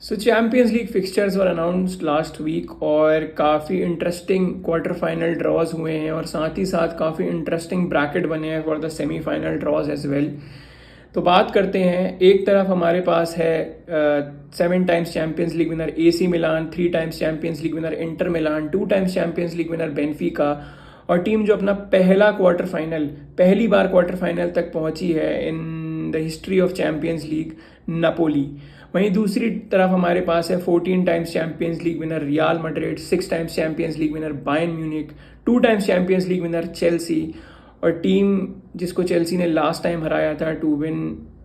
सो champions league fixtures वर announced last week और काफ़ी interesting quarter final drawers हुए हैं और साथ ही साथ काफ़ी इंटरेस्टिंग ब्रैकेट बने हैं for the semifinal draws as well. तो बात करते हैं, एक तरफ हमारे पास है 7 times champions league winner AC मिलान, 3 times champions league winner Inter Milan, 2 times champions league winner Benfica और टीम जो अपना पहली बार क्वार्टर फाइनल तक पहुंची है in the history of champions league, Napoli. वहीं दूसरी तरफ हमारे पास है 14 times champions league winner Real Madrid, 6 times champions league winner Bayern Munich, 2 times champions league winner Chelsea और टीम जिसको चेल्सी ने लास्ट टाइम हराया था to win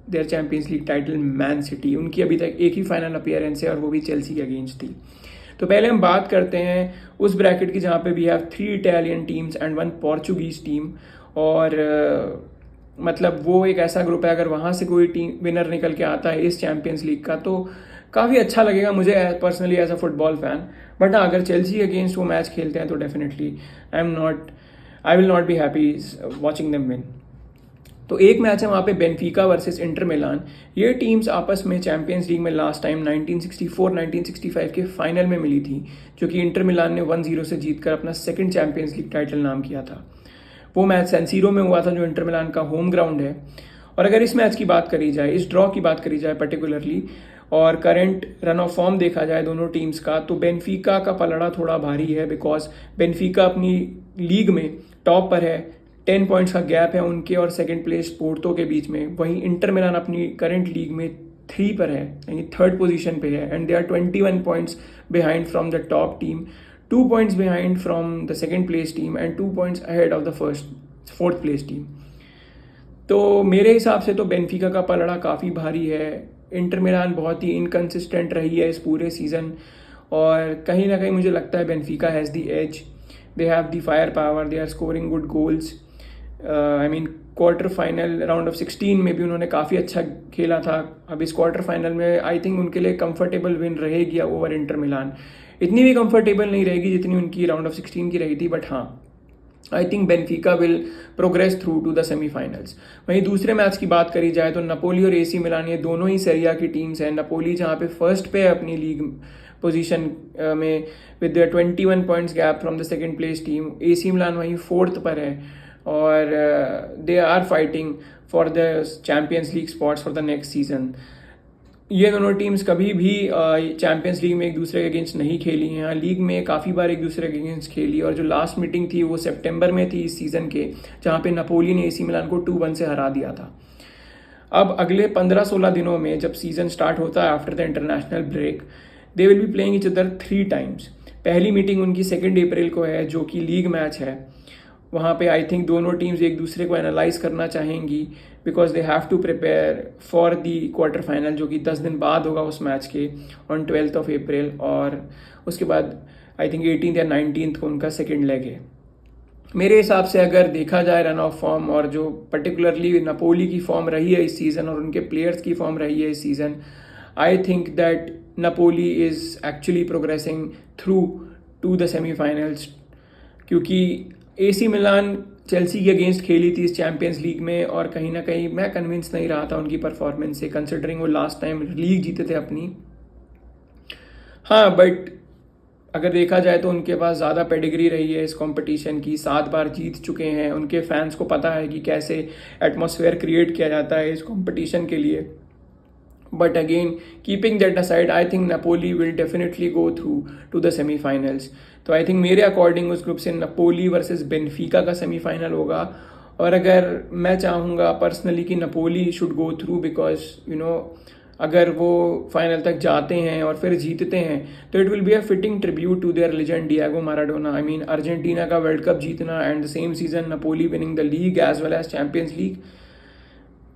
their Champions League title, Man City. उनकी अभी तक एक ही फाइनल अपीयरेंस है और वो भी चेल्सी के अगेंस्ट थी। तो पहले हम बात करते हैं उस ब्रैकेट की जहाँ पे we have 3 Italian teams and 1 Portuguese team. और मतलब वो एक ऐसा ग्रुप है, अगर वहाँ से कोई टीम विनर निकल के आता है इस चैम्पियंस लीग का तो काफ़ी अच्छा लगेगा मुझे personally as a football fan. But हाँ, अगर चेल्सी अगेंस्ट वो मैच खेलते हैं तो definitely I will not be happy watching them win. तो एक मैच है वहाँ पे बेनफिका वर्सेस इंटर मिलान। ये टीम्स आपस में चैंपियंस लीग में लास्ट टाइम 1964-1965 के फाइनल में मिली थी, जो कि इंटर मिलान ने 1-0 से जीतकर अपना सेकंड चैंपियंस लीग टाइटल नाम किया था। वो मैच सैन सीरो में हुआ था, जो इंटर मिलान का होम ग्राउंड है। और अगर इस मैच की बात करी जाए, इस ड्रॉ की बात करी जाए पर्टिकुलरली, और करंट रन ऑफ फॉर्म देखा जाए दोनों टीम्स का, तो बेनफिका का पलड़ा थोड़ा भारी है बिकॉज बेनफिका अपनी लीग में टॉप पर है, 10 पॉइंट्स का गैप है उनके और सेकंड प्लेस पोर्तो के बीच में। वहीं इंटर मिलान अपनी करंट लीग में 3 पर है, यानी थर्ड पोजीशन पे है and they are 21 points behind from the top team, 2 points behind from the second place team and 2 points ahead of the fourth place team. तो मेरे हिसाब से तो बेनफिका का पलड़ा काफ़ी भारी है। इंटर मिलान बहुत ही इनकन्सिस्टेंट रही है इस पूरे सीज़न और कहीं ना कहीं मुझे लगता है Benfica has the edge. They have the fire power, they are scoring good goals. I mean quarter final round of 16 में भी उन्होंने काफ़ी अच्छा खेला था। अब इस क्वार्टर फाइनल में आई थिंक उनके लिए कंफर्टेबल विन रहेगी ओवर इंटर मिलान। इतनी भी कंफर्टेबल नहीं रहेगी जितनी उनकी राउंड ऑफ 16 की रही थी, बट हाँ, I think Benfica will progress through to the semifinals. वहीं दूसरे मैच की बात करी जाए तो नपोली और AC मिलान, ये दोनों ही सेरिया की टीम्स हैं। नपोली जहाँ पे फर्स्ट पे है अपनी लीग पोजीशन में with 21 points gap from the second place team, AC Milan वहीं फोर्थ पर है और they are fighting for the Champions League spots for the next season. ये दोनों टीम्स कभी भी चैंपियंस लीग में एक दूसरे के अगेंस्ट नहीं खेली हैं। लीग में काफ़ी बार एक दूसरे के अगेंस्ट खेली और जो लास्ट मीटिंग थी वो सितंबर में थी इस सीज़न के, जहाँ पे नपोली ने AC मिलान को 2-1 से हरा दिया था। अब अगले 15-16 दिनों में जब सीज़न स्टार्ट होता है after the international break, they will be playing each other 3 times. पहली मीटिंग उनकी 2 अप्रैल को है, जो कि लीग मैच है। वहाँ पे आई थिंक दोनों टीम्स एक दूसरे को एनालाइज करना चाहेंगी because they have to prepare for the quarter final, जो कि 10 दिन बाद होगा उस मैच के, ऑन 12th of April। और उसके बाद आई थिंक 18th या 19th को उनका सेकेंड लेग है। मेरे हिसाब से अगर देखा जाए रन ऑफ फॉर्म और जो पर्टिकुलरली नपोली की फॉर्म रही है इस सीज़न और उनके प्लेयर्स की फॉर्म रही है इस season, I think that Napoli is actually progressing through to the semifinals. क्योंकि AC मिलान चेल्सी के अगेंस्ट खेली थी इस चैंपियंस लीग में और कहीं ना कहीं मैं कन्विंस नहीं रहा था उनकी परफॉर्मेंस से, कंसिडरिंग वो लास्ट टाइम लीग जीते थे अपनी। हाँ, बट अगर देखा जाए तो उनके पास ज़्यादा पेडिग्री रही है इस कंपटीशन की, 7 बार जीत चुके हैं। उनके फैंस को पता है कि कैसे एटमॉस्फेयर क्रिएट किया जाता है इस कंपटीशन के लिए। But again, keeping that aside, I think Napoli will definitely go through to the semifinals. तो आई थिंक मेरे अकॉर्डिंग उस ग्रुप से नपोली वर्सेस बेनफिका का सेमीफाइनल होगा। और अगर मैं चाहूँगा पर्सनली कि Napoli should go through because अगर वो फाइनल तक जाते हैं और फिर जीतते हैं तो it will be a fitting tribute to their legend Diego Maradona. I mean Argentina का वर्ल्ड कप जीतना and the same season Napoli winning the league as well as Champions League,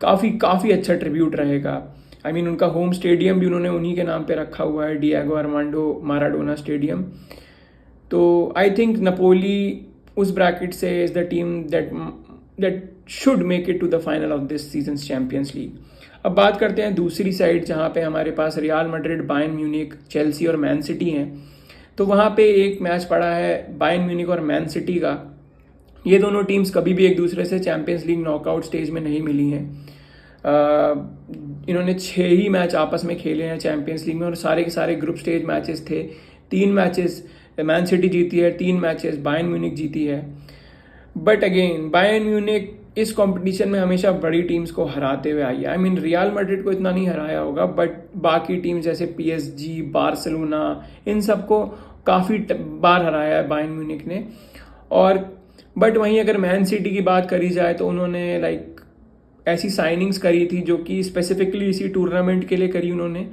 काफ़ी अच्छा ट्रिब्यूट रहेगा। आई मीन उनका home stadium भी उन्होंने उन्हीं के नाम पे रखा हुआ है, डिएगो आर्मांडो माराडोना स्टेडियम। तो आई थिंक नपोली उस ब्रैकेट से is the team that should make it to the final of this season's Champions League. अब बात करते हैं दूसरी साइड, जहाँ पे हमारे पास Real Madrid, Bayern Munich, Chelsea और मैन सिटी हैं। तो वहाँ पे एक मैच पड़ा है बायर्न म्यूनिख और मैन सिटी का। ये दोनों टीम्स कभी भी एक दूसरे से चैंपियंस लीग नॉकआउट स्टेज में नहीं मिली हैं। इन्होंने 6 ही मैच आपस में खेले हैं चैम्पियंस लीग में और सारे के सारे ग्रुप स्टेज मैचेस थे। 3 मैचेस मैन सिटी जीती है, 3 मैचेस बायर्न म्यूनिख जीती है। बट अगेन बायर्न म्यूनिख इस कंपटीशन में हमेशा बड़ी टीम्स को हराते हुए आई है। आई मीन रियल मैड्रिड को इतना नहीं हराया होगा, बट बाकी टीम्स जैसे PSG, बार्सिलोना, इन सबको काफ़ी बार हराया है बायर्न म्यूनिख ने। और बट वहीं अगर मैन सिटी की बात करी जाए तो उन्होंने लाइक ऐसी साइनिंग्स करी थी जो कि स्पेसिफिकली इसी टूर्नामेंट के लिए करी उन्होंने,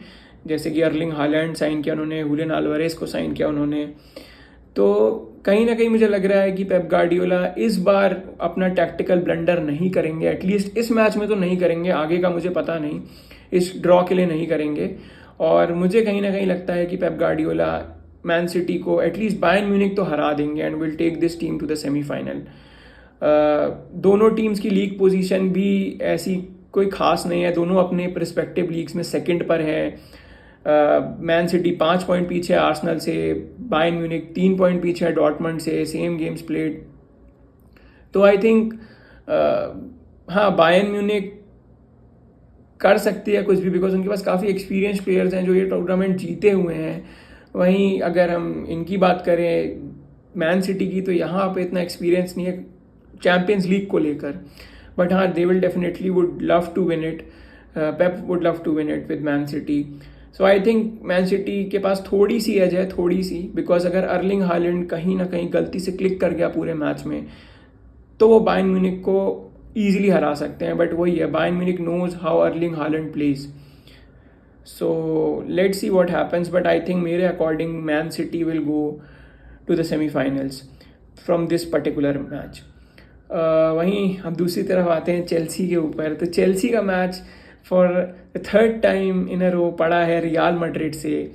जैसे कि अर्लिंग हालैंड साइन किया उन्होंने, हुलियन अल्वारेज को साइन किया उन्होंने। तो कहीं ना कहीं मुझे लग रहा है कि पेप गार्डियोला इस बार अपना टैक्टिकल ब्लंडर नहीं करेंगे, एटलीस्ट इस मैच में तो नहीं करेंगे, आगे का मुझे पता नहीं, इस ड्रॉ के लिए नहीं करेंगे। और मुझे कहीं ना कहीं लगता है कि पेप गार्डियोला मैन सिटी को एटलीस्ट बायर्न म्यूनिख तो हरा देंगे and will take this team to the semifinal. दोनों टीम्स की लीग पोजीशन भी ऐसी कोई खास नहीं है, दोनों अपने रिस्पेक्टिव लीग्स में सेकंड पर है। मैन सिटी 5 पॉइंट पीछे है आर्सेनल से, बायर्न म्यूनिख 3 पॉइंट पीछे है डॉर्टमंड से, सेम गेम्स प्लेड। तो आई थिंक हाँ बायर्न म्यूनिख कर सकती है कुछ भी, बिकॉज उनके पास काफ़ी एक्सपीरियंस प्लेयर्स हैं जो ये टूर्नामेंट जीते हुए हैं। वहीं अगर हम इनकी बात करें मैन सिटी की, तो यहाँ पे इतना एक्सपीरियंस नहीं है चैम्पियंस लीग को लेकर। बट हाँ they will definitely would love to win it, Pep would love to win it with Man City. So I think Man City के पास थोड़ी सी एज है, थोड़ी सी, बिकॉज अगर अर्लिंग हालैंड कहीं ना कहीं गलती से क्लिक कर गया पूरे मैच में तो वो बायर्न म्यूनिख को ईजिली हरा सकते हैं। बट वही है, Bayern Munich knows how Erling Haaland plays. So let's see what happens, but I think मेरे according Man City will go to the semifinals from this particular match. वहीं हम दूसरी तरफ आते हैं चेल्सी के ऊपर। तो चेल्सी का match for the third time in a row पड़ा है रियल मैड्रिड से।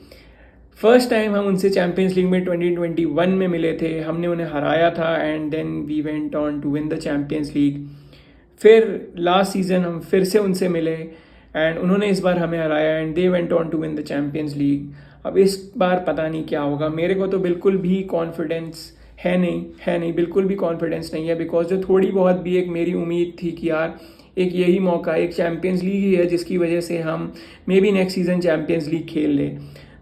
फर्स्ट टाइम हम उनसे चैम्पियंस लीग में 2021 में मिले थे, हमने उन्हें हराया था and then we went on to win the Champions League. फिर लास्ट सीजन हम फिर से उनसे मिले एंड उन्होंने इस बार हमें हराया and they went on to win the Champions League. अब इस बार पता नहीं क्या होगा, मेरे को तो बिल्कुल भी कॉन्फिडेंस है नहीं, बिल्कुल भी कॉन्फिडेंस नहीं है। बिकॉज जो थोड़ी बहुत भी एक मेरी उम्मीद थी कि यार एक यही मौका, एक चैम्पियंस लीग ही है जिसकी वजह से हम may be next season champions league खेल ले,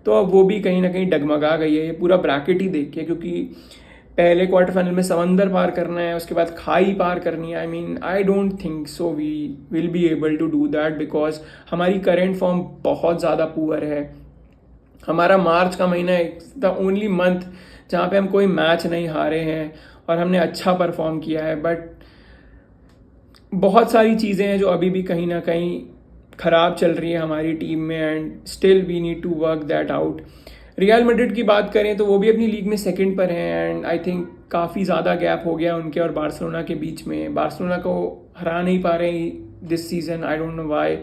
तो अब वो भी कहीं ना कहीं डगमगा गई है ये पूरा ब्रैकेट ही देख के। क्योंकि पहले क्वार्टर फाइनल में समंदर पार करना है, उसके बाद खाई पार करनी है। I mean I don't think so we will be able to do that, because हमारी करेंट फॉर्म बहुत ज़्यादा पुअर है। हमारा मार्च का महीना द ओनली मंथ जहाँ पे हम कोई मैच नहीं हारे हैं और हमने अच्छा परफॉर्म किया है। बट बहुत सारी चीज़ें हैं जो अभी भी कहीं ना कहीं ख़राब चल रही है हमारी टीम में and still we need to work that out. Real Madrid की बात करें तो वो भी अपनी लीग में सेकंड पर हैं एंड आई थिंक काफ़ी ज़्यादा गैप हो गया उनके और बार्सिलोना के बीच में। बार्सिलोना को हरा नहीं पा रहे this season, I don't know why.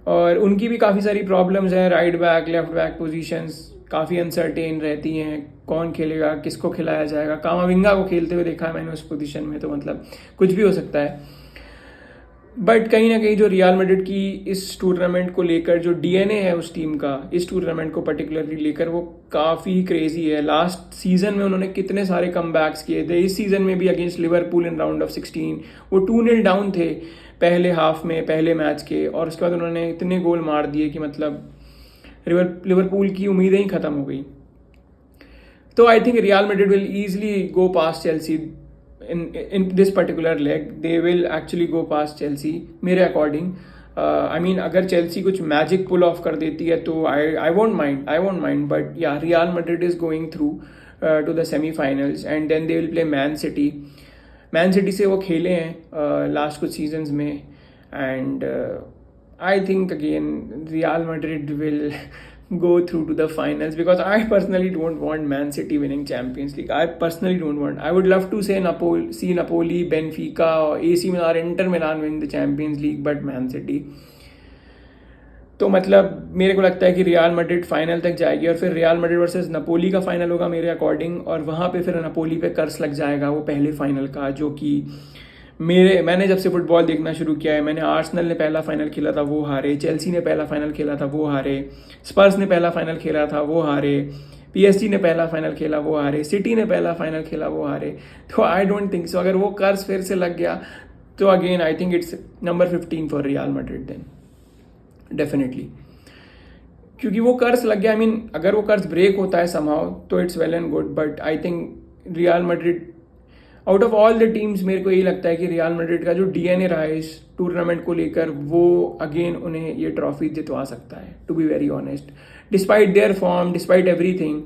और उनकी भी काफ़ी सारी प्रॉब्लम्स हैं, right back left back positions काफ़ी अनसर्टेन रहती हैं, कौन खेलेगा, किसको खिलाया जाएगा। कामाविंगा को खेलते हुए देखा है मैंने उस पोजीशन में, तो मतलब कुछ भी हो सकता है। बट कहीं ना कहीं जो रियल मैड्रिड की इस टूर्नामेंट को लेकर जो डीएनए है उस टीम का, इस टूर्नामेंट को पर्टिकुलरली लेकर, वो काफ़ी क्रेजी है। लास्ट सीजन में उन्होंने कितने सारे कमबैक्स किए थे, इस सीजन में भी against Liverpool in round of 16 वो 2-0 डाउन थे पहले हाफ में, पहले मैच के, और उसके बाद उन्होंने इतने गोल मार दिए कि मतलब लिवरपूल की उम्मीदें ही ख़त्म हो गई। तो I think real Madrid will easily go pass Chelsea in this particular leg. They will actually go past Chelsea मेरे according. I mean अगर चेल्सी कुछ मैजिक पुल ऑफ कर देती है तो I won't mind. But yeah, Real Madrid is going through to the semi-finals and then they will play Man City. Man City से वो खेले हैं लास्ट कुछ सीजन्स में and I think again Real Madrid will go through to the finals because I personally don't want Man City winning Champions League. I personally don't want. I would love to say see Napoli, Benfica or AC Milan, Inter Milan win the Champions League, but Man City. तो मतलब मेरे को लगता है कि real Madrid final तक जाएगी और फिर रियल मैड्रिड वर्सेस नपोली का फाइनल होगा मेरे अकॉर्डिंग, और वहाँ पे फिर नपोली पे कर्स लग जाएगा वो पहले फाइनल का, जो कि मैंने जब से फुटबॉल देखना शुरू किया है, मैंने आर्सेनल ने पहला फाइनल खेला था वो हारे, चेल्सी ने पहला फाइनल खेला था वो हारे, स्पर्स ने पहला फाइनल खेला था वो हारे, PSG ने पहला फाइनल खेला वो हारे, सिटी ने पहला फाइनल खेला वो हारे। तो आई डोंट थिंक सो, अगर वो कर्स फिर से लग गया तो again I think it's number 15 for Real Madrid then. Definitely, क्योंकि वो कर्ज लग गया। आई मीन अगर वो कर्ज ब्रेक होता है समहाउ तो it's well and good, but I think real Madrid out of all the teams मेरे को यही लगता है कि रियल मैड्रिड का जो डीएनए रहा है इस टूर्नामेंट को लेकर वो अगेन उन्हें ये ट्रॉफी जितवा सकता है, to be very honest. Despite their form, despite everything,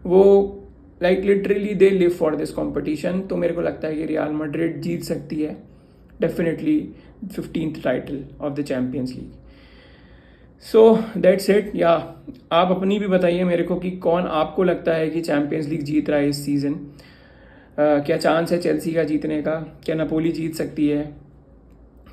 वो like literally they live for this competition. तो मेरे को लगता है कि रियल मैड्रिड जीत सकती है definitely 15th title of the Champions league. So that's it. या आप अपनी भी बताइए मेरे को कि कौन आपको लगता है कि चैम्पियंस लीग जीत रहा है इस सीज़न। क्या चांस है चेल्सी का जीतने का? क्या नपोली जीत सकती है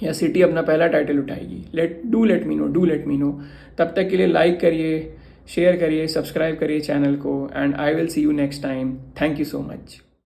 या सिटी अपना पहला टाइटल उठाएगी? Let me know. तब तक के लिए लाइक करिए, शेयर करिए, सब्सक्राइब करिए चैनल को, and I will see you next time. Thank you so much.